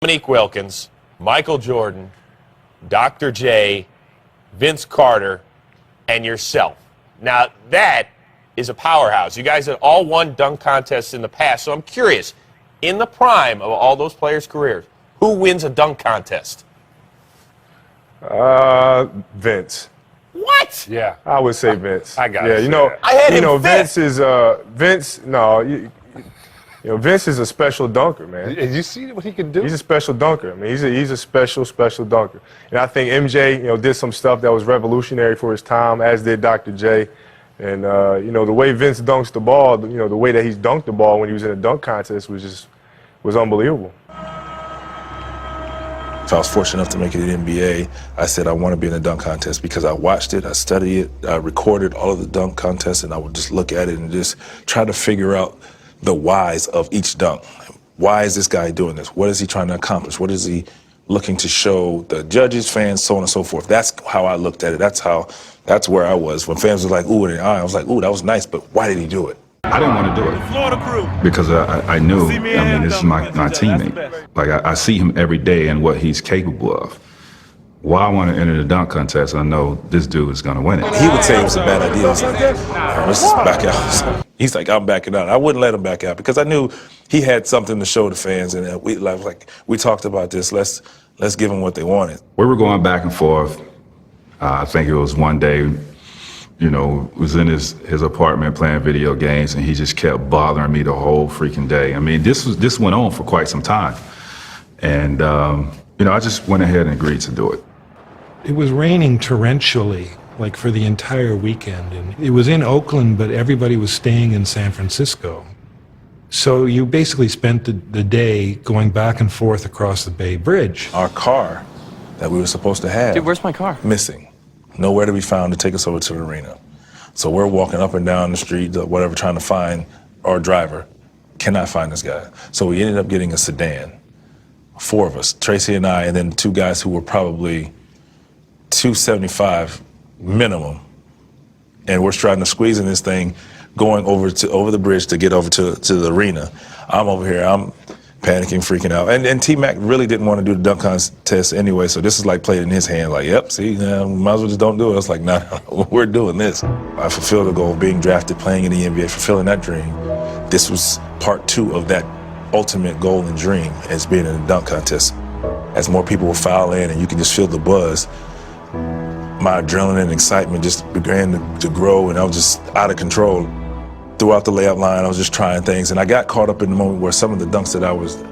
Monique Wilkins, Michael Jordan, Dr. J, Vince Carter, and yourself. Now, that is a powerhouse. You guys had all won dunk contests in the past, so I'm curious, in the prime of all those players' careers, who wins a dunk contest? Vince. What? Yeah, I would say Vince. I got it. Yeah, you know, I had him Vince is Vince. No, you know, Vince is a special dunker, man. And you see what he can do? He's a special dunker. I mean, he's a special dunker. And I think MJ, did some stuff that was revolutionary for his time, as did Dr. J. And the way Vince dunks the ball, the way that he's dunked the ball when he was in a dunk contest was unbelievable. If I was fortunate enough to make it in the NBA, I said I want to be in a dunk contest because I watched it, I studied it, I recorded all of the dunk contests, and I would just look at it and just try to figure out the whys of each dunk. Why is this guy doing this? What is he trying to accomplish? What is he looking to show the judges, fans, so on and so forth? That's how I looked at it. That's where I was. When fans were like, ooh, and I was like, ooh, that was nice, but why did he do it? I didn't want to do it because I knew, this is my teammate. Like, I see him every day and what he's capable of. Why I want to enter the dunk contest, I know this dude is going to win it. He would say it was a bad idea. I was like, let's just back out. He's like, I'm backing out. I wouldn't let him back out because I knew he had something to show the fans, and we talked about this. Let's give them what they wanted. We were going back and forth. I think it was one day, was in his apartment playing video games, and he just kept bothering me the whole freaking day. I mean, this went on for quite some time. And, I just went ahead and agreed to do it. It was raining torrentially, like for the entire weekend. And it was in Oakland, but everybody was staying in San Francisco. So you basically spent the day going back and forth across the Bay Bridge. Our car that we were supposed to have. Dude, where's my car? Missing. Nowhere to be found to take us over to the arena. So we're walking up and down the street, whatever, trying to find our driver. Cannot find this guy. So we ended up getting a sedan. 4 of us, Tracy and I, and then 2 guys who were probably 275 minimum. And we're trying to squeeze in this thing, going over the bridge to get over to the arena. I'm over here, I'm panicking, freaking out. And T-Mac really didn't want to do the dunk contest anyway, so this is like played in his hand, like, yep, see, might as well just don't do it. I was like, no, we're doing this. I fulfilled the goal of being drafted, playing in the NBA, fulfilling that dream. This was part 2 of that ultimate goal and dream, as being in a dunk contest. As more people would file in and you can just feel the buzz, my adrenaline and excitement just began to grow, and I was just out of control. Throughout the layup line, I was just trying things, and I got caught up in the moment where some of the dunks that I was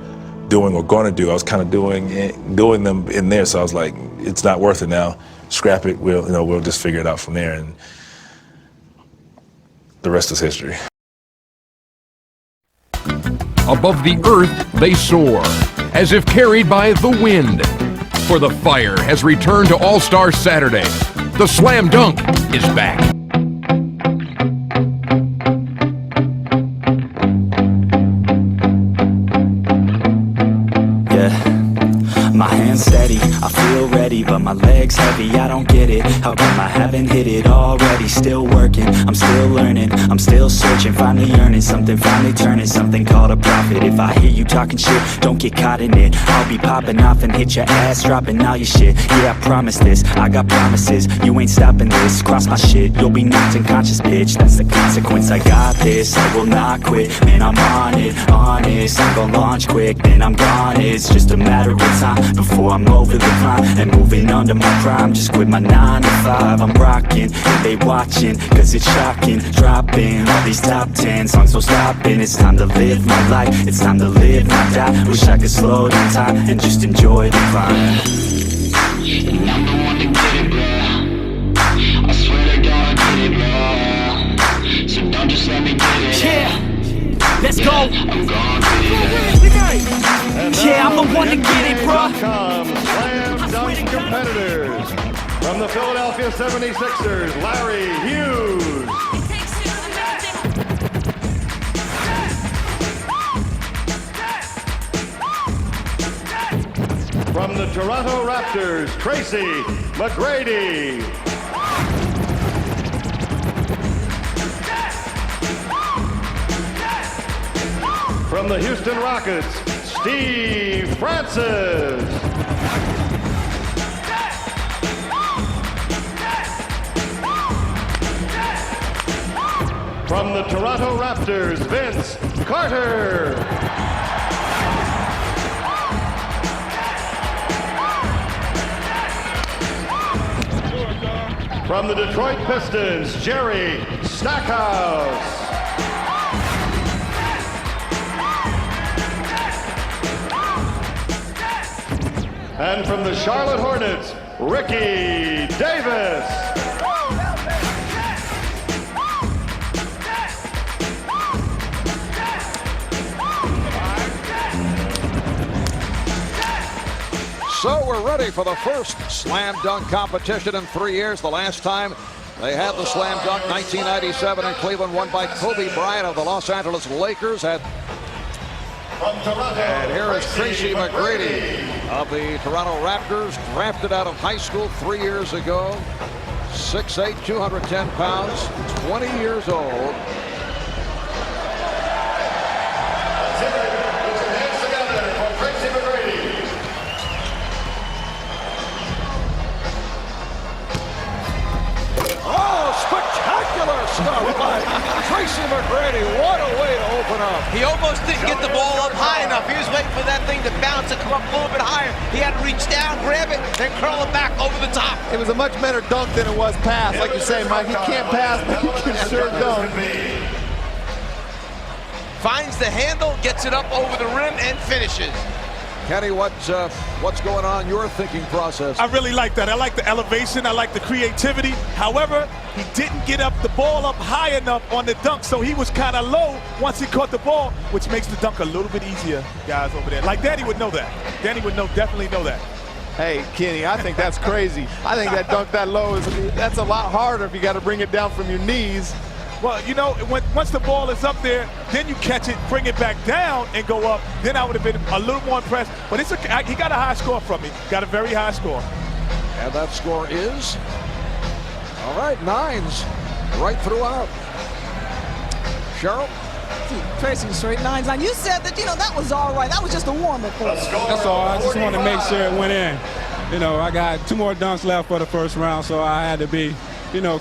doing or going to do, I was kind of doing them in there, so I was like, it's not worth it now. Scrap it, we'll just figure it out from there, and the rest is history. Above the earth, they soar, as if carried by the wind. For the fire has returned to All-Star Saturday. The slam dunk is back. My hands steady, I feel ready, but my legs heavy, I don't get it. How come I haven't hit it already? Still working, I'm still learning, I'm still searching, finally earning something, finally turning something called a profit. If I hear you talking shit, don't get caught in it. I'll be popping off and hit your ass, dropping all your shit. Yeah, I promise this, I got promises, you ain't stopping this. Cross my shit, you'll be knocked unconscious, bitch. That's the consequence, I got this, I will not quit. Man, I'm on it, honest, I'm gon' launch quick, then I'm gone. It's just a matter of time before I'm over the climb and moving under my prime. Just quit my 9 to 5, I'm rocking and they watching, cause it's shocking. Dropping all these top 10 songs, so stopping. It's time to live my life, it's time to live, not die. Wish I could slow down time and just enjoy the climb. And I'm the one to get it, bro. I swear to God I get it, bro. So don't just let me get it. Yeah, let's go. I'm gonna get it. Yeah, I'm the one to get it, bro. Slam dunk competitors. From the Philadelphia 76ers, Larry Hughes. From the Toronto Raptors, Tracy Mcgrady. From the Houston Rockets, Steve Francis. From the Toronto Raptors, Vince Carter. From the Detroit Pistons, Jerry Stackhouse. And from the Charlotte Hornets, Ricky Davis. So we're ready for the first slam dunk competition in 3 years. The last time they had the slam dunk, 1997 in Cleveland, won by Kobe Bryant of the Los Angeles Lakers. And here is Tracy McGrady of the Toronto Raptors, drafted out of high school 3 years ago. 6'8", 210 pounds, 20 years old. Stuff by Tracy McGrady. What a way to open up. He almost didn't get the ball up high enough. He was waiting for that thing to bounce and come up a little bit higher. He had to reach down, grab it, then curl it back over the top. It was a much better dunk than it was pass. Like you say, Mike, he can't pass, but he can sure dunk. Finds the handle, gets it up over the rim, and finishes. Kenny, what's going on in your thinking process? I really like that. I like the elevation. I like the creativity. However, he didn't get up the ball up high enough on the dunk, so he was kind of low once he caught the ball, which makes the dunk a little bit easier, guys over there. Like Danny would know that. Danny would definitely know that. Hey, Kenny, I think that's crazy. I think that dunk that low that's a lot harder if you got to bring it down from your knees. Well, you know, once the ball is up there, then you catch it, bring it back down, and go up. Then I would have been a little more impressed. But he got a high score from me. Got a very high score. And that score is, all right, 9s right throughout. Cheryl? Tracy, straight 9s. Now, you said that, that was all right. That was just a warm-up for us. That's all. I just wanted to make sure it went in. I got 2 more dunks left for the first round, so I had to be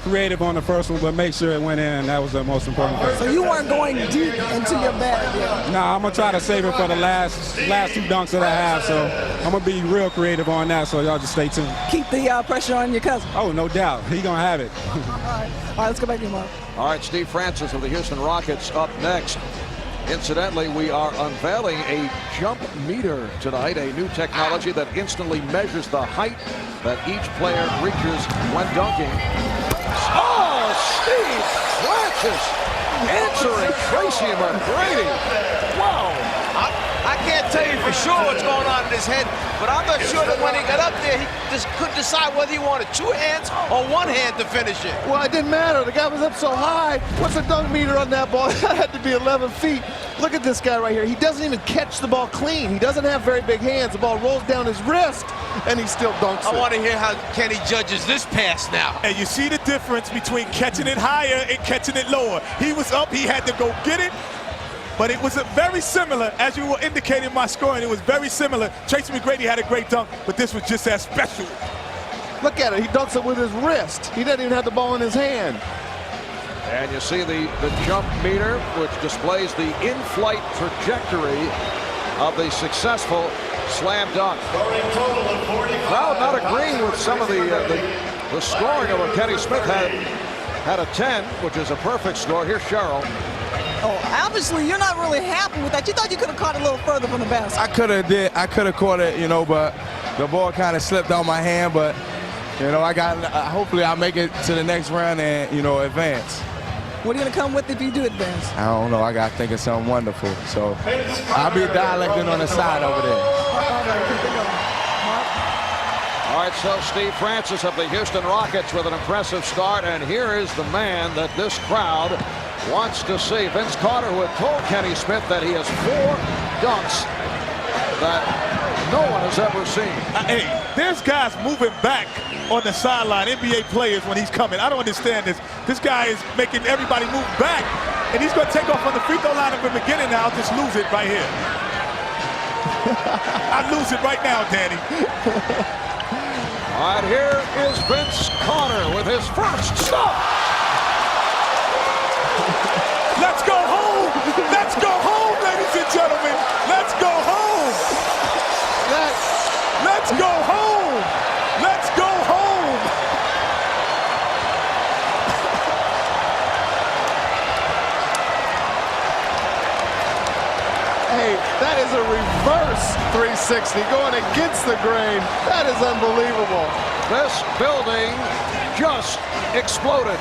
creative on the first one, but make sure it went in. That was the most important thing. So you weren't going deep into your bag yet? Nah, I'm going to try to save it for the last 2 dunks that I have, so I'm going to be real creative on that, so y'all just stay tuned. Keep the pressure on your cousin. Oh, no doubt. He going to have it. All right, let's go back to you, Mark. All right, Steve Francis of the Houston Rockets up next. Incidentally, we are unveiling a jump meter tonight, a new technology that instantly measures the height that each player reaches when dunking. Oh, Steve Francis answering Tracy McGrady. Wow. I can't tell you for sure what's going on in his head, but I'm not sure that when he got up there, he just couldn't decide whether he wanted 2 hands or 1 hand to finish it. Well, it didn't matter. The guy was up so high. What's the dunk meter on that ball? That had to be 11 feet. Look at this guy right here. He doesn't even catch the ball clean. He doesn't have very big hands. The ball rolls down his wrist, and he still dunks it. I want to hear how Kenny judges this pass now. And you see the difference between catching it higher and catching it lower. He was up. He had to go get it. But it was very similar, as you were indicating my scoring, it was very similar. Tracy McGrady had a great dunk, but this was just as special. Look at it, he dunks it with his wrist. He doesn't even have the ball in his hand. And you see the jump meter, which displays the in-flight trajectory of the successful slam dunk. Crowd not agreeing with some of the scoring of what Kenny Smith had a 10, which is a perfect score. Here's Cheryl. Oh, obviously you're not really happy with that. You thought you could have caught it a little further from the basket. I could have caught it, but the ball kind of slipped out my hand. But hopefully I'll make it to the next round and advance. What are you gonna come with if you do advance? I don't know. I gotta think of something wonderful. So I'll be dialecting on the side over there. All right, so Steve Francis of the Houston Rockets with an impressive start, and here is the man that this crowd wants to see. Vince Carter, who had told Kenny Smith that he has 4 dunks that no one has ever seen. Hey, there's guys moving back on the sideline, NBA players, when he's coming. I don't understand this. This guy is making everybody move back, and he's going to take off on the free throw line at the beginning now. Just lose it right here. I'd lose it right now, Danny. All right, here is Vince Carter with his first stop. Let's go home. Let's go home, ladies and gentlemen. Let's go home. Let's go home. Let's go home. Hey, that is a reverse 360 going against the grain. That is unbelievable. This building just exploded.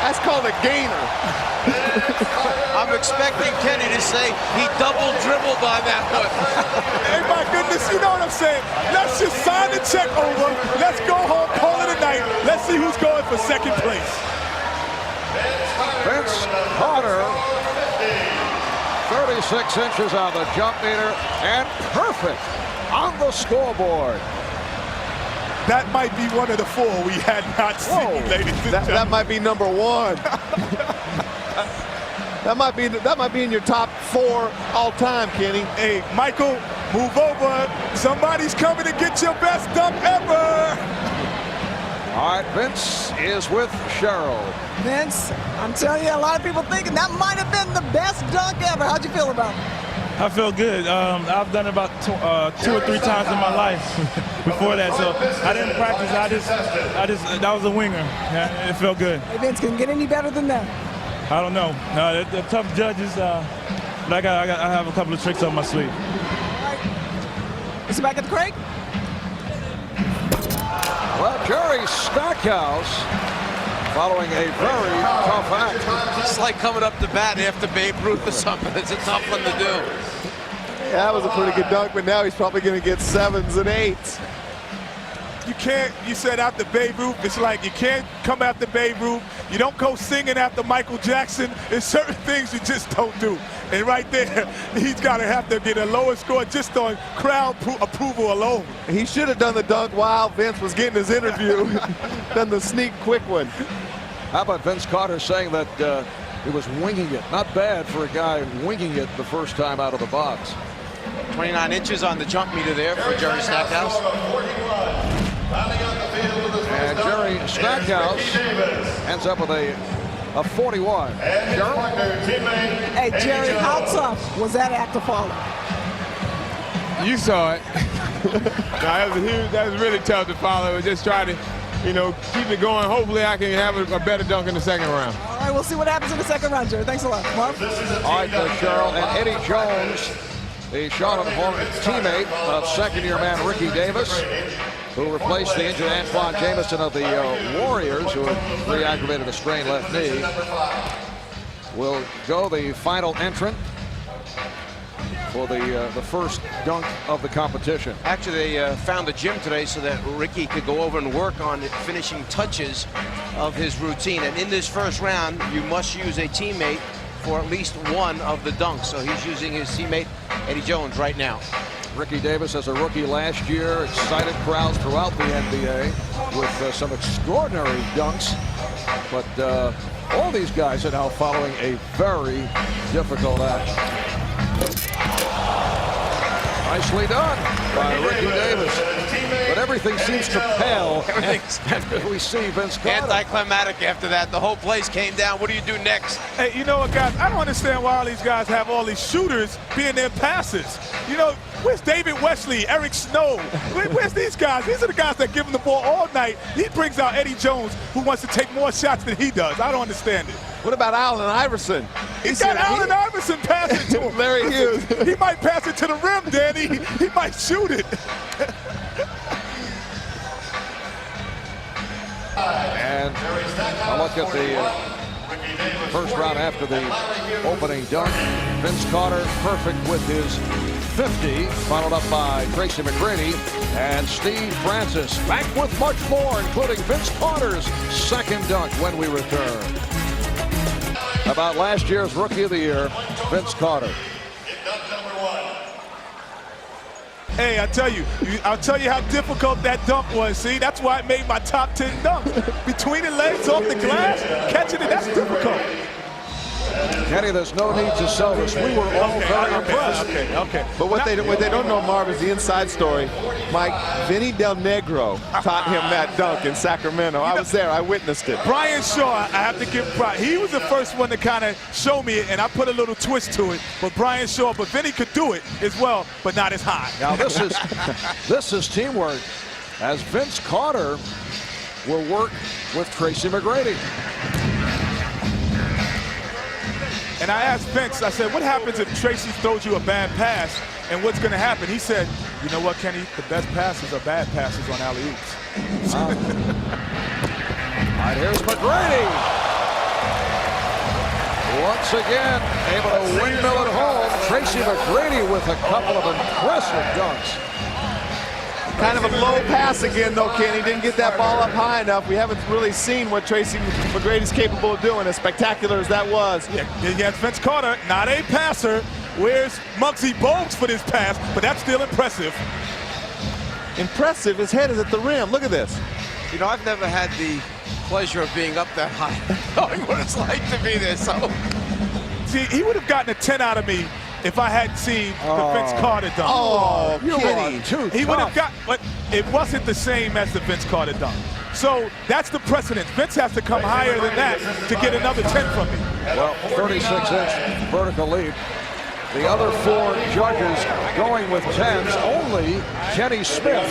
That's called a gainer. I'm expecting Kenny to say he double dribbled on that one. Hey, my goodness, you know what I'm saying? Let's just sign the check over. Let's go home, call it a night. Let's see who's going for second place. Vince Carter, 36 inches on the jump meter, and perfect on the scoreboard. That might be one of the four we had not seen, ladies and gentlemen. That might be number one. that might be in your top 4 all time, Kenny. Hey, Michael, move over. Somebody's coming to get your best dunk ever. All right, Vince is with Cheryl. Vince, I'm telling you, a lot of people thinking that might have been the best dunk ever. How'd you feel about it? I feel good. I've done it about 2 or 3 times in my life before that, so I didn't practice. I just that was a winger. Yeah, it felt good. Hey, Vince, can it get any better than that? I don't know. They're tough judges, but I have a couple of tricks up my sleeve. All right. Is he back at the crate? Well, Jerry Stackhouse, following a very tough act. It's like coming up to bat after Babe Ruth or something. It's a tough one to do. Yeah, that was a pretty good dunk, but now he's probably going to get 7s and 8s. You said after Babe Ruth, it's like you can't come after Babe Ruth. You don't go singing after Michael Jackson. There's certain things you just don't do. And right there, he's got to have to get a lower score just on crowd approval alone. He should have done the dunk while Vince was getting his interview. Done the sneak quick one. How about Vince Carter saying that he was winging it? Not bad for a guy winging it the first time out of the box. 29 inches on the jump meter there for Jerry Stackhouse. And Jerry Stackhouse ends up with a 41. Hey, Jerry, how tough was that act to follow? You saw it. That was really tough to follow. It was just trying to, keep it going. Hopefully I can have a better dunk in the second round. All right, we'll see what happens in the second round, Jerry. Thanks a lot. Marv? All right, Cheryl. And Eddie Jones, the Charlotte teammate of second-year man Ricky Davis, who replaced the injured Antoine Jameson of the Warriors, who had re-aggravated a strained left knee, will go the final entrant for the first dunk of the competition. Actually, they found the gym today so that Ricky could go over and work on the finishing touches of his routine. And in this first round, you must use a teammate for at least one of the dunks. So he's using his teammate, Eddie Jones, right now. Ricky Davis as a rookie last year, excited crowds throughout the NBA with some extraordinary dunks. But all these guys are now following a very difficult act. Nicely done by Ricky Davis. But everything seems to pale after we see Vince Carter. Anticlimactic after that. The whole place came down. What do you do next? Hey, you know what, guys? I don't understand why all these guys have all these shooters being their passers. Where's David Wesley, Eric Snow? Where's these guys? These are the guys that give him the ball all night. He brings out Eddie Jones, who wants to take more shots than he does. I don't understand it. What about Allen Iverson? He's got Allen Iverson passing to him. There he is. He might pass it to the rim, Danny. He might shoot it. And I look at the first round after the opening dunk. Vince Carter perfect with his 50, followed up by Tracy Mcgrady and Steve Francis. Back with much more, including Vince Carter's second dunk when we return. About last year's Rookie of the Year, Vince Carter. Hey, I'll tell you how difficult that dunk was. See, that's why it made my top 10 dunks. Between the legs, off the glass, catching it, that's difficult. Kenny, there's no need to sell this. We were all very impressed. Okay. But what they don't know, Marv, is the inside story. Mike, Vinny Del Negro taught him that dunk in Sacramento. I was there. I witnessed it. Brian Shaw, I have to give pride. He was the first one to kind of show me it, and I put a little twist to it. But Brian Shaw, but Vinny could do it as well, but not as high. Now this is teamwork, as Vince Carter will work with Tracy McGrady. And I asked Vince, I said, what happens if Tracy throws you a bad pass, and what's going to happen? He said, you know what, Kenny? The best passes are bad passes on alley-oops. All right, here's McGrady. Once again, able to windmill it home. Tracy McGrady with a couple of impressive dunks. Kind of a low pass again, though, Kenny. Didn't get that ball up high enough. We haven't really seen what Tracy McGrady's capable of doing, as spectacular as that was. Yeah, Vince Carter, not a passer. Where's Muggsy Bogues for this pass? But that's still impressive. Impressive. His head is at the rim. Look at this. You know, I've never had the pleasure of being up that high, knowing what it's like to be there. So, see, he would have gotten a 10 out of me if I hadn't seen the Vince Carter dunk. Oh, Kenny. He would have got, but it wasn't the same as the Vince Carter dunk. So that's the precedent. Vince has to come higher than that to get another 10 from me. Well, 36-inch vertical leap. The other four judges going with 10s. Only Kenny Smith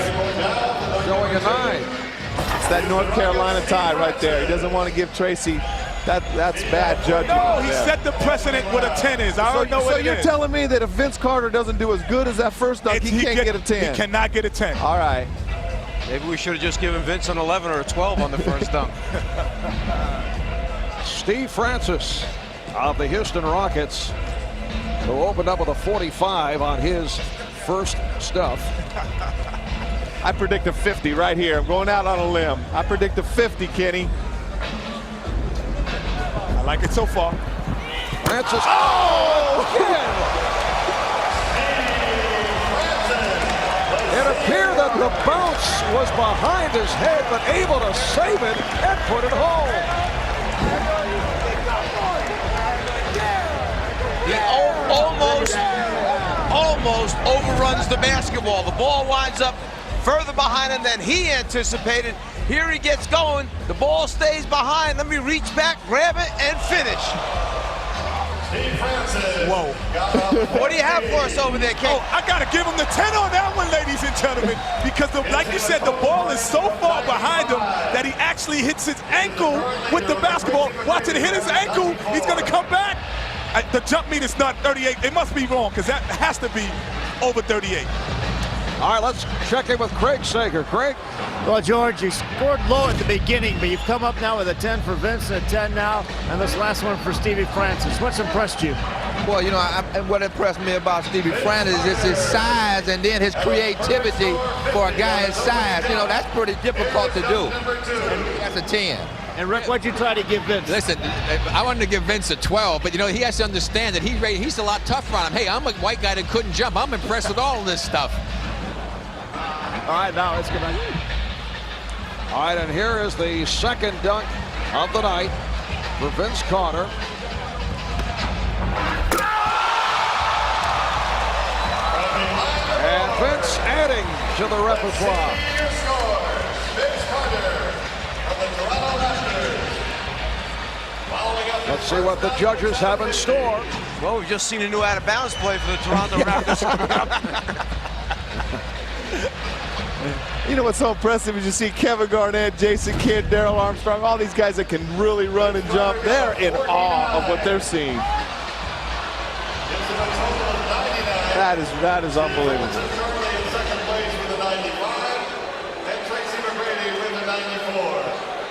showing a 9. It's that North Carolina tie right there. He doesn't want to give Tracy. That's bad judging. No, he set the precedent what a 10 is. I don't know what it is. So you're telling me that if Vince Carter doesn't do as good as that first dunk, he can't get a 10? He cannot get a 10. All right. maybe we should have just given Vince an 11 or a 12 on the first dunk. Steve Francis of the Houston Rockets, who opened up with a 45 on his first stuff. I predict a 50 right here. I'm going out on a limb. I predict a 50, Kenny. I like it so far. Francis. Oh! Again! It appeared that the bounce was behind his head, but able to save it and put it home. He almost overruns the basketball. The ball winds up further behind him than he anticipated. Here he gets going. The ball stays behind. Let me reach back, grab it, and finish. Whoa. What do you have for us over there, King? Oh, I got to give him the 10 on that one, ladies and gentlemen, because, like you said, the ball is so far behind him that he actually hits his ankle with the basketball. Watch it hit his ankle. He's going to come back. The jump meter's not 38. It must be wrong, because that has to be over 38. All right, let's check in with Craig Sager. Craig? Well, George, you scored low at the beginning, but you've come up now with a 10 for Vince and a 10 now, and this last one for Stevie Francis. What's impressed you? Well, you know, what impressed me about Stevie Francis is his size and then his creativity for a guy his size. You know, that's pretty difficult to do. That's a 10. And Rick, what'd you try to give Vince? Listen, I wanted to give Vince a 12, but you know, he has to understand that he's a lot tougher on him. Hey, I'm a white guy that couldn't jump. I'm impressed with all of this stuff. All right, now let's get on. All right, and here is the second dunk of the night for Vince Carter. And Vince adding to the repertoire. Let's see what the judges have in store. Well, we've just seen a new out-of-bounds play for the Toronto Raptors coming up. You know what's so impressive is you see Kevin Garnett, Jason Kidd, Darrell Armstrong, all these guys that can really run and jump. They're in awe of what they're seeing. That is unbelievable.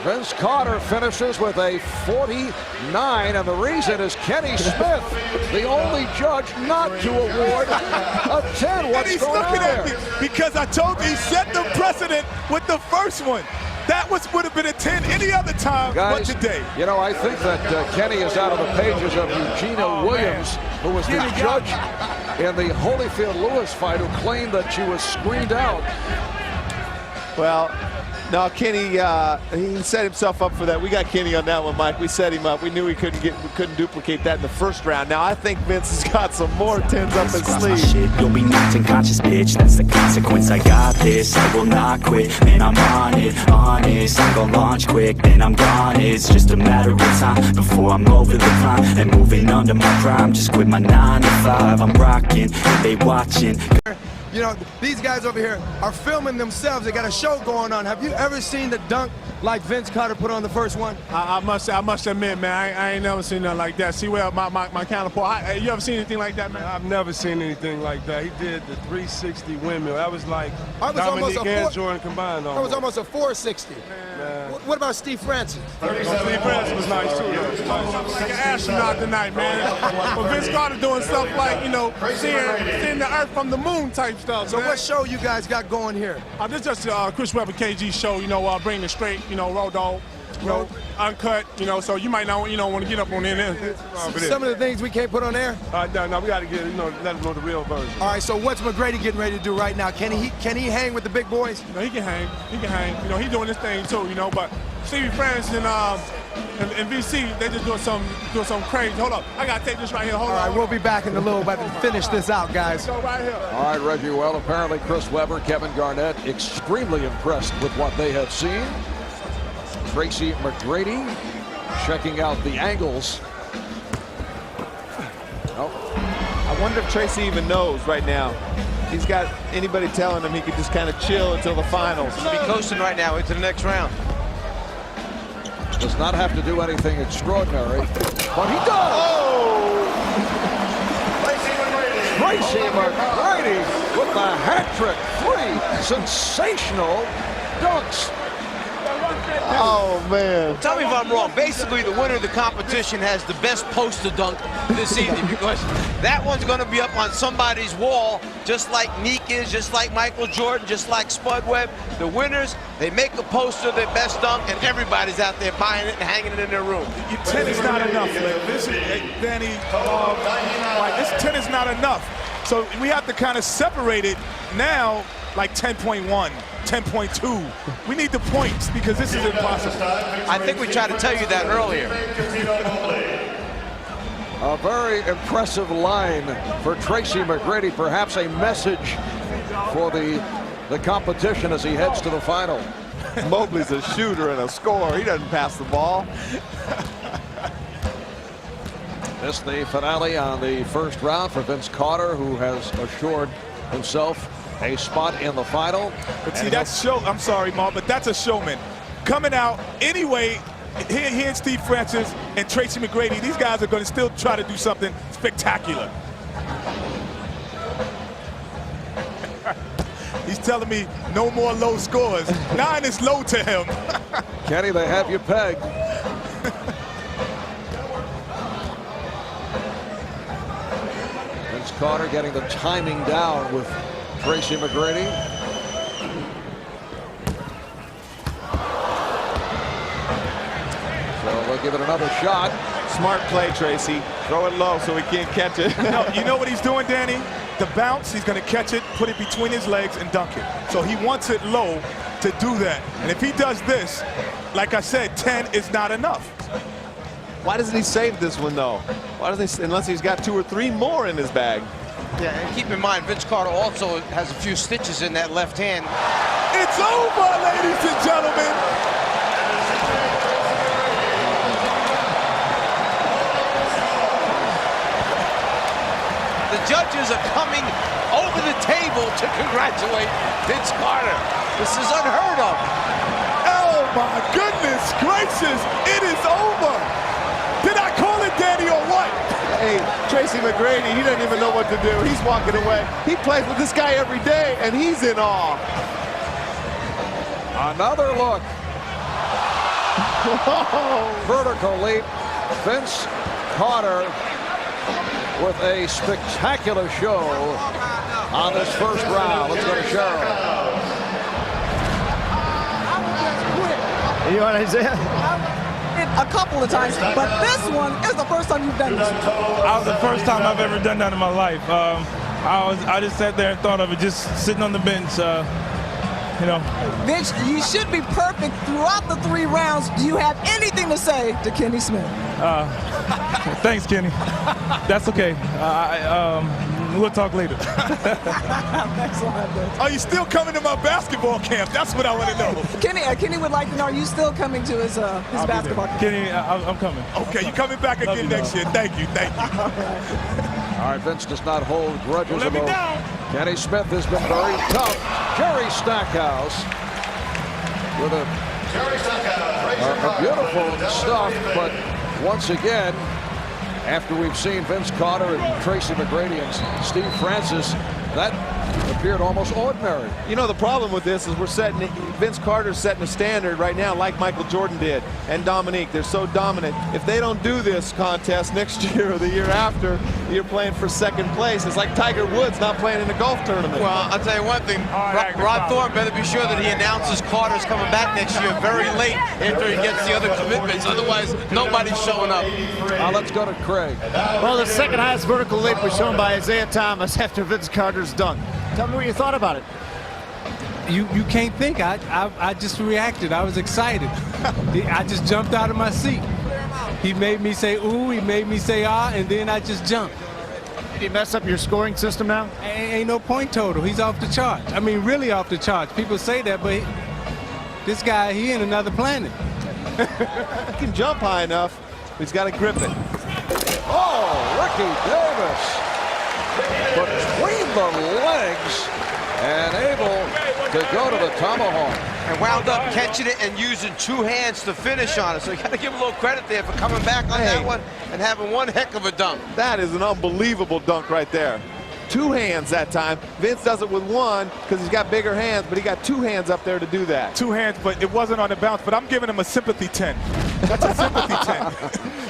Vince Carter finishes with a 49, and the reason is Kenny Smith, the only judge not to award a 10. What's and he's going looking on at there? me because I told you he set the precedent with the first one. That would have been a 10 any other time but today. You know, I think that Kenny is out of the pages of Eugenia Williams, who was the judge in the Holyfield-Lewis fight, who claimed that she was screened out. Well, No, Kenny, he set himself up for that. We got Kenny on that one, Mike. We set him up. We knew we couldn't duplicate that in the first round. Now I think Vince has got some more 10s up his sleeve. You'll be knocked unconscious, bitch. That's the consequence. I got this. I will not quit. Man, I'm on it, honest. I'm gonna launch quick, then I'm gone. It's just a matter of time before I'm over the climb and moving under my prime. Just quit my 9 to 5. I'm rocking, and they watching. You know, these guys over here are filming themselves. They got a show going on. Have you ever seen the dunk like Vince Carter put on the first one? I must admit, man, I ain't never seen nothing like that. See, well, my counterpart, you ever seen anything like that, man? I've never seen anything like that. He did the 360 windmill. That was like Dominique and Jordan combined. That was almost a 460. What about Steve Francis? Steve Francis was nice, too. Like an astronaut tonight, man. But Vince Carter doing stuff like, you know, seeing the earth from the moon type stuff. So what show you guys got going here? This is just Chris Webber KG show, you know, bringing it straight, you know, road dog, you know, uncut, you know, so you might not, you know, want to get up on there. Some of the things we can't put on air? No, we got to get, you know, let them know the real version. All right, so what's Mcgrady getting ready to do right now? Can he hang with the big boys? No, he can hang. He can hang. You know, he's doing this thing too, you know, but Stevie Francis and VC, they just doing some crazy. Hold up, I gotta take this right here. Hold on. All right, we'll be back in a little bit and finish this out, guys. Go right here. All right, Reggie. Well, apparently Chris Webber, Kevin Garnett, extremely impressed with what they have seen. Tracy Mcgrady checking out the angles. I wonder if Tracy even knows right now. He's got anybody telling him he could just kind of chill until the finals. He'll be coasting right now into the next round. Does not have to do anything extraordinary, but he does. Oh! Tracy Mcgrady with the hat trick. 3 sensational dunks. Oh, man. Tell me if I'm wrong. Basically, the winner of the competition has the best poster dunk this evening because that one's going to be up on somebody's wall, just like Neek is, just like Michael Jordan, just like Spud Webb. The winners, they make a poster of their best dunk, and everybody's out there buying it and hanging it in their room. 10 is not enough, man. This is, Danny, like, this 10 is not enough. So we have to kind of separate it now, like 10.1. 10.2. We need the points because this is impossible. I think we tried to tell you that earlier. A very impressive line for Tracy Mcgrady, perhaps a message for the competition as he heads to the final. Mobley's a shooter and a scorer. He doesn't pass the ball. This the finale on the first round for Vince Carter, who has assured himself a spot in the final. But see, that's show. I'm sorry, Mark, but that's a showman. Coming out anyway, he and Steve Francis and Tracy Mcgrady, these guys are going to still try to do something spectacular. He's telling me no more low scores. 9 is low to him. Kenny, they have you pegged. Vince Carter getting the timing down with Tracy Mcgrady. So they'll give it another shot. Smart play, Tracy. Throw it low so he can't catch it. No, you know what he's doing, Danny? The bounce, he's going to catch it, put it between his legs, and dunk it. So he wants it low to do that. And if he does this, like I said, 10 is not enough. Why doesn't he save this one, though? Why doesn't he, unless he's got 2 or 3 more in his bag? Yeah, and keep in mind, Vince Carter also has a few stitches in that left hand. It's over, ladies and gentlemen. The judges are coming over the table to congratulate Vince Carter. This is unheard of. Oh, my goodness gracious. It is over. Did I call it, Danny, or what? Hey, Tracy Mcgrady, he doesn't even know what to do. He's walking away. He plays with this guy every day, and he's in awe. Another look. Vertical leap. Vince Carter with a spectacular show on this first round. Let's go to Cheryl. You know what I said? A couple of times, but this one is the first time you've done this. That was the first time I've ever done that in my life. I just sat there and thought of it, just sitting on the bench. you know. Vince, you should be perfect throughout the 3 rounds. Do you have anything to say to Kenny Smith? Thanks, Kenny. That's okay. We'll talk later. Thanks a lot, Vince. Are you still coming to my basketball camp? That's what I want to know. Kenny would like to know, are you still coming to his basketball camp? Kenny, I'm coming. Okay, you're coming back again next year. Thank you. All right, Vince does not hold grudges. Let me down. Kenny Smith has been very tough. Jerry Stackhouse with a beautiful stuff, but once again, after we've seen Vince Carter and Tracy Mcgrady and Steve Francis, that appeared almost ordinary. You know, the problem with this is Vince Carter's setting a standard right now like Michael Jordan did, and Dominique. They're so dominant. If they don't do this contest next year or the year after, you're playing for second place. It's like Tiger Woods not playing in a golf tournament. Well, I'll tell you one thing. Rod Thorne better be sure that he announces Carter's coming back next year very late after he gets the other commitments. Otherwise, nobody's showing up. Let's go to Craig. Well, the second highest vertical leap was shown by Isaiah Thomas after Vince Carter's dunk. Tell me what you thought about it. You can't think. I just reacted. I was excited. I just jumped out of my seat. He made me say ooh, he made me say ah, and then I just jumped. Did he mess up your scoring system now? Ain't no point total. He's off the charts. I mean, really off the charts. People say that, but this guy, he in another planet. He can jump high enough. He's got to grip it. Oh, Ricky Davis between the legs and able to go to the tomahawk. And wound up catching it and using 2 hands to finish on it. So you got to give him a little credit there for coming back on that one and having one heck of a dunk. That is an unbelievable dunk right there. 2 hands that time. Vince does it with 1 because he's got bigger hands, but he got 2 hands up there to do that. 2 hands, but it wasn't on the bounce. But I'm giving him a sympathy 10. That's a sympathy 10.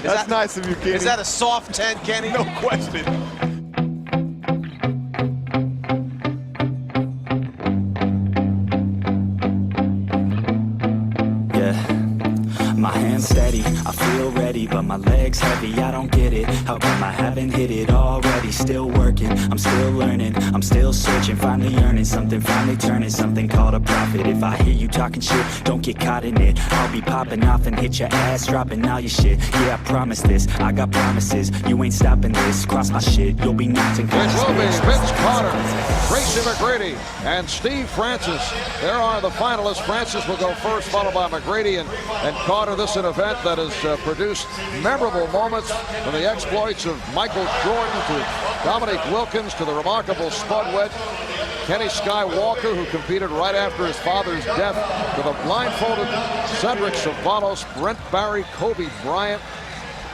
That's nice of you, Kenny. Is that a soft 10, Kenny? No question. My hands steady, I feel ready, but my legs heavy, I don't get it. How come I haven't hit it already? Still working, I'm still learning, I'm still searching, finally earning something, finally turning something called a profit. If I hear you talking shit, don't get caught in it. I'll be popping off and hit your ass, dropping all your shit. Yeah, I promise this, I got promises, you ain't stopping this. Cross my shit, you'll be nothing. It will be Vince Carter, Tracy Mcgrady, and Steve Francis. There are the finalists. Francis will go first, followed by Mcgrady and Carter. This is an event that has produced memorable moments from the exploits of Michael Jordan to Dominique Wilkins to the remarkable Spud Wedge, Kenny Skywalker, who competed right after his father's death, to the blindfolded Cedric Ceballos, Brent Barry, Kobe Bryant.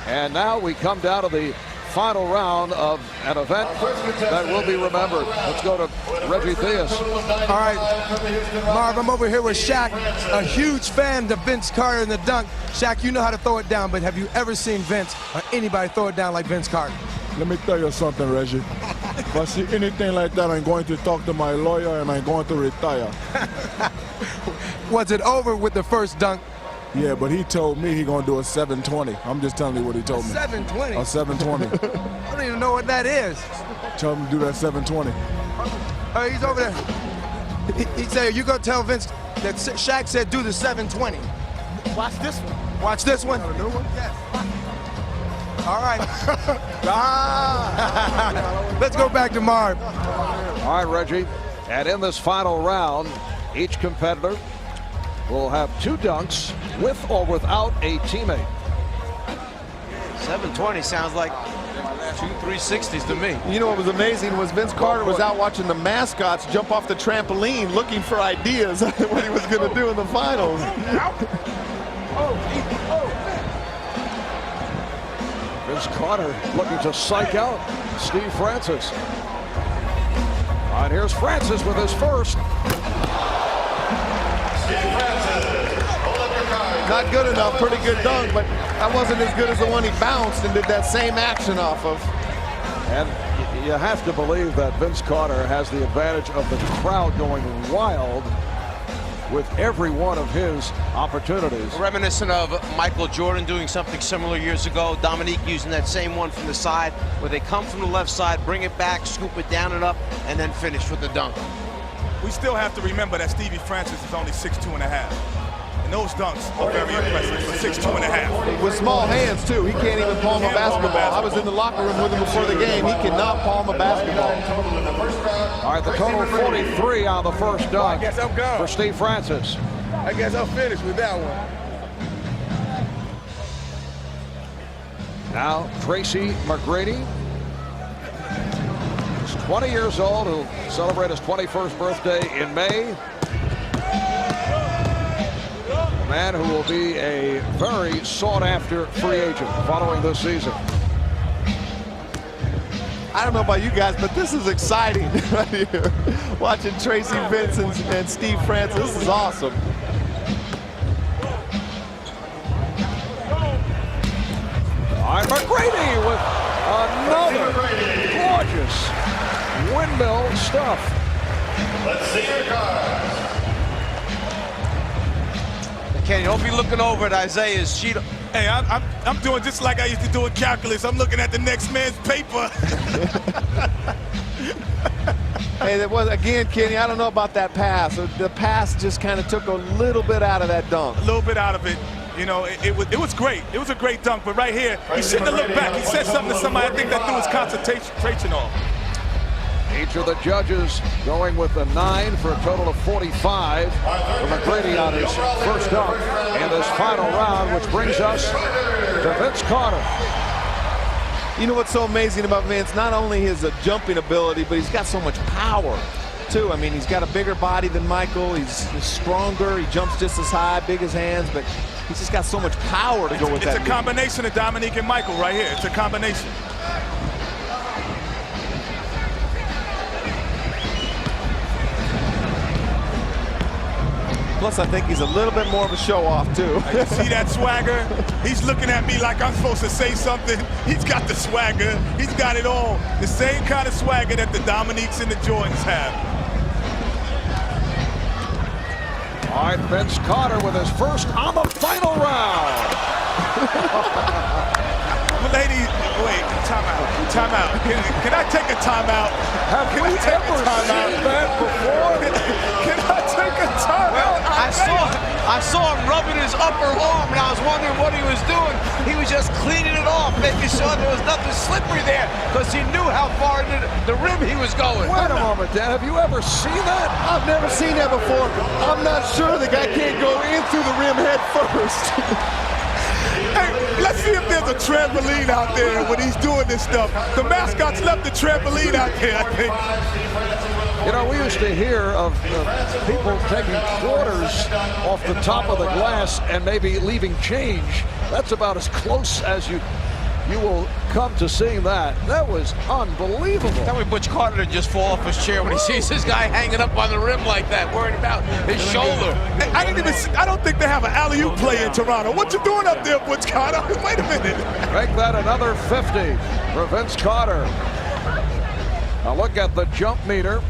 And now we come down to the final round of an event that will be remembered. Let's go to Reggie Theus. All right, Marv, I'm over here with Shaq, a huge fan of Vince Carter in the dunk. Shaq, you know how to throw it down, but have you ever seen Vince or anybody throw it down like Vince Carter? Let me tell you something, Reggie. If I see anything like that, I'm going to talk to my lawyer and I'm going to retire. Was it over with the first dunk? Yeah, but he told me he's going to do a 720. I'm just telling you what he told me. 720? A 720. I don't even know what that is. Tell him to do that 720. He's over there. He said, you going to tell Vince that Shaq said do the 720. Watch this one. Watch this one? A new one? Yes. All right. Let's go back to Marv. All right, Reggie. And in this final round, each competitor will have 2 dunks with or without a teammate. 720 sounds like 2 360s to me. You know what was amazing was Vince Carter was out watching the mascots jump off the trampoline looking for ideas on what he was going to do in the finals. Vince Carter looking to psych out Steve Francis. All right, here's Francis with his first. Not good enough, pretty good dunk, but that wasn't as good as the one he bounced and did that same action off of. And you have to believe that Vince Carter has the advantage of the crowd going wild with every one of his opportunities. Reminiscent of Michael Jordan doing something similar years ago. Dominique using that same one from the side, where they come from the left side, bring it back, scoop it down and up, and then finish with the dunk. we still have to remember that Stevie Francis is only 6'2.5". And those dunks are very impressive for 6'2.5". With small hands, too. He can't even palm a basketball. I was in the locker room with him before the game. He cannot palm a basketball. All right, the total 43 on the first dunk for Steve Francis. I guess I'm finished with that one. Now, Tracy Mcgrady. He's 20 years old. He'll celebrate his 21st birthday in May. A man who will be a very sought-after free agent following this season. I don't know about you guys, but this is exciting right here. Watching Tracy Vince and Steve Francis. This is awesome. All right, Mcgrady with another gorgeous windmill stuff. Let's see your cards. Kenny, don't be looking over at Isaiah's sheet. Hey, I'm doing just like I used to do in calculus. I'm looking at the next man's paper. Hey, that was, again, Kenny, I don't know about that pass. The pass just kind of took a little bit out of that dunk. A little bit out of it. You know, it was great. It was a great dunk, but right here, he shouldn't have looked back. He said something to somebody. I think that threw his concentration off. Each of the judges going with a 9 for a total of 45 for Mcgrady on his first dunk in this final round, which brings us to Vince Carter. You know what's so amazing about Vince? Not only his jumping ability, but he's got so much power, too. I mean, he's got a bigger body than Michael. He's stronger. He jumps just as high, big as hands, but he's just got so much power to go with that. It's a combination of Dominique and Michael right here. It's a combination. Plus, I think he's a little bit more of a show-off, too. See that swagger? He's looking at me like I'm supposed to say something. He's got the swagger. He's got it all. The same kind of swagger that the Dominiques and the Jordans have. All right, Vince Carter with his first on the final round. Ladies, wait, timeout. Can I take a timeout? Have we ever seen that before? Can I take a timeout? I saw him rubbing his upper arm, and I was wondering what he was doing. He was just cleaning it off, making sure there was nothing slippery there, because he knew how far into the rim he was going. Wait a moment, Dan. Have you ever seen that? I've never seen that before. I'm not sure the guy can't go in through the rim head first. Hey, let's see if there's a trampoline out there when he's doing this stuff. The mascots left the trampoline out there, I think. You know, we used to hear of people taking quarters off the top of the glass and maybe leaving change. That's about as close as you will come to seeing that. That was unbelievable. Tell me Butch Carter to just fall off his chair when he sees this guy hanging up on the rim like that, worried about his shoulder. Hey, I don't think they have an alley-oop play in Toronto. What you doing up there, Butch Carter? Wait a minute. Make that another 50 for Vince Carter. Now look at the jump meter.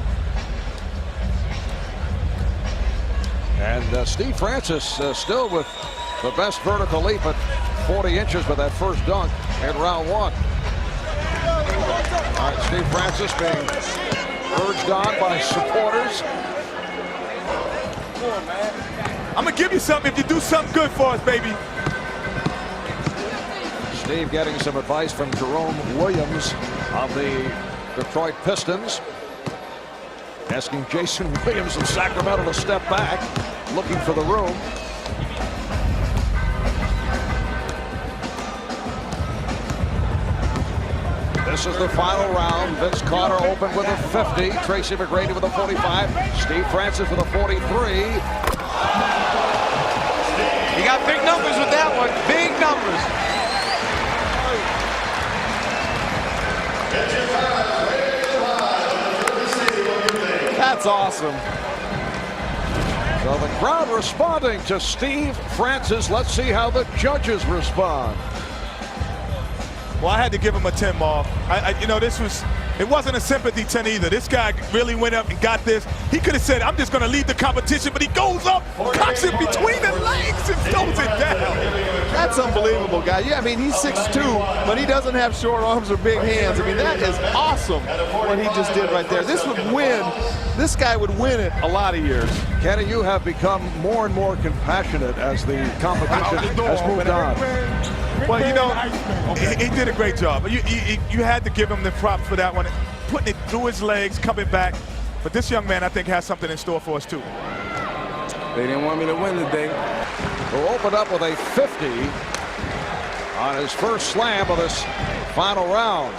And Steve Francis still with the best vertical leap at 40 inches with that first dunk in round one. All right, Steve Francis being urged on by supporters. Come on, man. I'm going to give you something if you do something good for us, baby. Steve getting some advice from Jerome Williams of the Detroit Pistons. Asking Jason Williams of Sacramento to step back, looking for the room. This is the final round. Vince Carter opened with a 50. Tracy Mcgrady with a 45. Steve Francis with a 43. You got big numbers with that one. Big numbers. That's awesome. So the crowd responding to Steve Francis. Let's see how the judges respond. Well, I had to give him a 10 off. You know, this was It wasn't a sympathy 10 either. This guy really went up and got this. He could have said, I'm just going to lead the competition, but he goes up, cocks it between the legs, and throws it down. That's unbelievable, guy. Yeah, I mean, he's 6'2", but he doesn't have short arms or big hands. I mean, that is awesome what he just did right there. This would win. This guy would win it a lot of years. Kenny, you have become more and more compassionate as the competition has moved on. Well, you know, he did a great job. You had to give him the props for that one. Putting it through his legs, coming back. But this young man, I think, has something in store for us, too. They didn't want me to win today. Who opened up with a 50 on his first slam of this final round.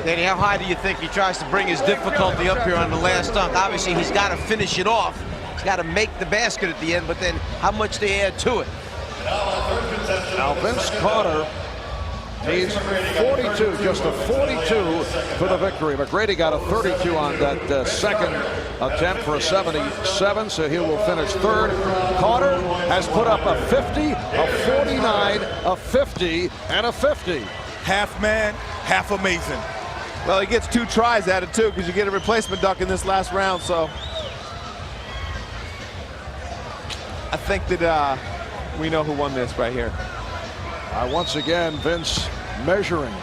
Danny, how high do you think he tries to bring his difficulty up here on the last dunk? Obviously, he's got to finish it off. He's got to make the basket at the end, but then how much they add to it? Now, Vince Carter needs 42, just a 42 for the victory. Mcgrady got a 32 on that second attempt for a 77, so he will finish third. Carter has put up a 50, a 49, a 50, and a 50. Half man, half amazing. Well, he gets 2 tries at it, too, because you get a replacement dunk in this last round, so I think that we know who won this right here. Once again, Vince measuring.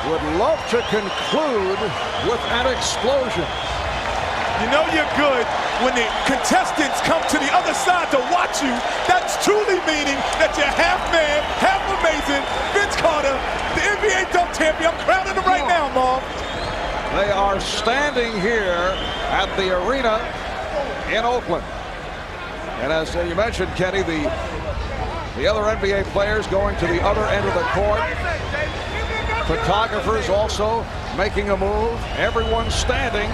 Would love to conclude with an explosion. You know you're good when the contestants come to the other side to watch you. That's truly meaning that you're half man, half amazing. Vince Carter, the NBA dunk champion. I'm crowning him right now, Mom. They are standing here at the arena in Oakland. And as you mentioned, Kenny, the other NBA players going to the other end of the court. Photographers also making a move. Everyone standing.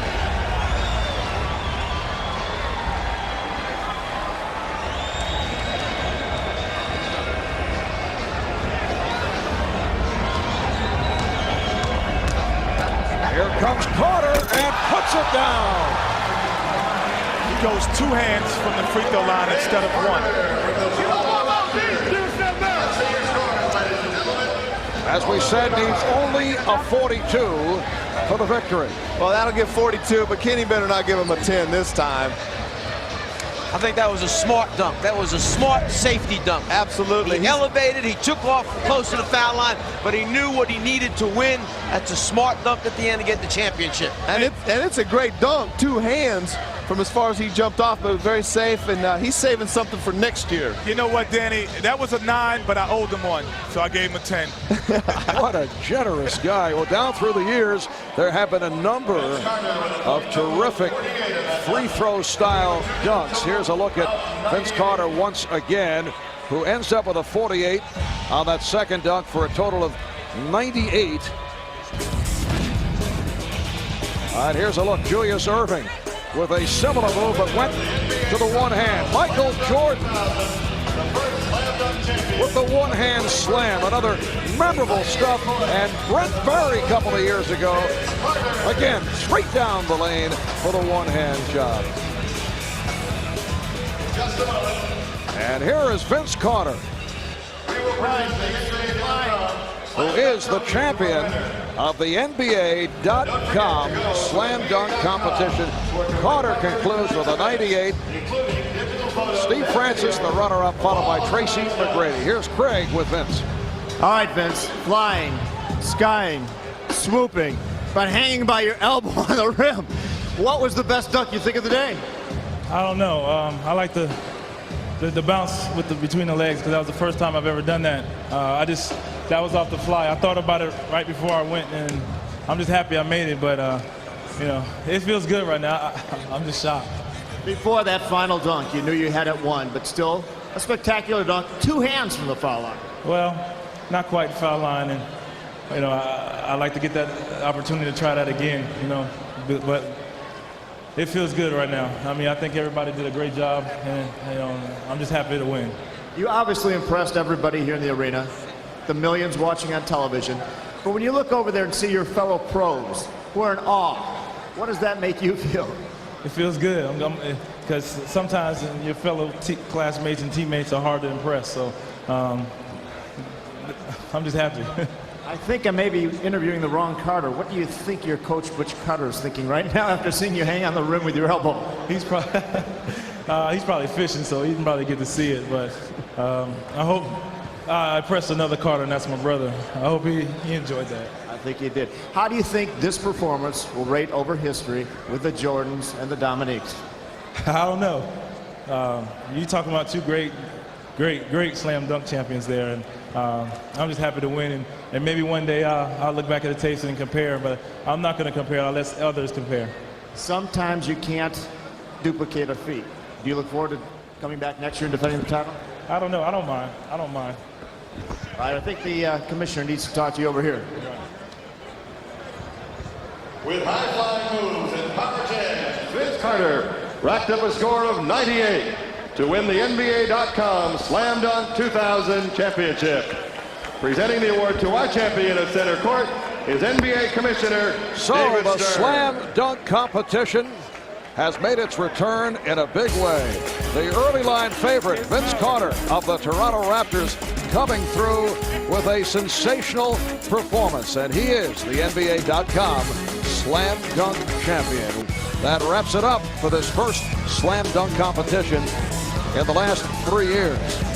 Here comes Carter and puts it down. He goes 2 hands from the free throw line instead of 1. As we said, needs only a 42 for the victory. Well, that'll give 42, but Kenny better not give him a 10 this time. I think that was a smart dunk. That was a smart safety dunk. Absolutely. He elevated, he took off close to the foul line, but he knew what he needed to win. That's a smart dunk at the end to get the championship. And it's a great dunk, 2 hands from as far as he jumped off, but it was very safe, and he's saving something for next year. You know what, Danny? That was a 9, but I owed him 1, so I gave him a 10. What a generous guy. Well, down through the years, there have been a number of terrific free throw style dunks. Here's a look at Vince Carter once again, who ends up with a 48 on that second dunk for a total of 98. All right, here's a look. Julius Erving with a similar move, but went to the one hand. Michael Jordan with the one-hand slam. Another memorable stuff. And Brent Barry a couple of years ago, again, straight down the lane for the one-hand job. And here is Vince Carter, who is the champion of the NBA.com slam dunk competition. Carter concludes with a 98. Steve Francis, the runner-up, followed by Tracy McGrady. Here's Craig with Vince. All right, Vince. Flying, skying, swooping, but hanging by your elbow on the rim. What was the best dunk you think of the day? I don't know. I like the bounce with between the legs, because that was the first time I've ever done that. That was off the fly. I thought about it right before I went, and I'm just happy I made it. But you know, it feels good right now. I'm just shocked. Before that final dunk, you knew you had it won, but still a spectacular dunk. 2 hands from the foul line. Well, not quite the foul line, and you know, I like to get that opportunity to try that again. You know, but it feels good right now. I mean, I think everybody did a great job, and you know, I'm just happy to win. You obviously impressed everybody here in the arena, the millions watching on television. But when you look over there and see your fellow pros who are in awe, what does that make you feel? It feels good, because sometimes your fellow classmates and teammates are hard to impress. So I'm just happy. I think I may be interviewing the wrong Carter. What do you think your coach, Butch Carter, is thinking right now after seeing you hang on the rim with your elbow? He's probably fishing, so he didn't probably get to see it. But I hope I pressed another Carter, and that's my brother. I hope he enjoyed that. I think he did. How do you think this performance will rate over history with the Jordans and the Dominiques? I don't know. You talking about two great slam dunk champions there, and I'm just happy to win. And maybe one day I'll look back at the tapes and compare, but I'm not going to compare. I'll let others compare. Sometimes you can't duplicate a feat. Do you look forward to coming back next year and defending the title? I don't know. I don't mind. I don't mind. All right, I think the commissioner needs to talk to you over here. With high-flying moves and power jams, Vince Carter racked up a score of 98 to win the NBA.com Slam Dunk 2000 championship. Presenting the award to our champion at center court is NBA Commissioner David the Stern. slam dunk competition has made its return in a big way. The early line favorite, Vince Carter of the Toronto Raptors, coming through with a sensational performance, and he is the NBA.com Slam Dunk champion. That wraps it up for this first Slam Dunk competition in the last 3 years.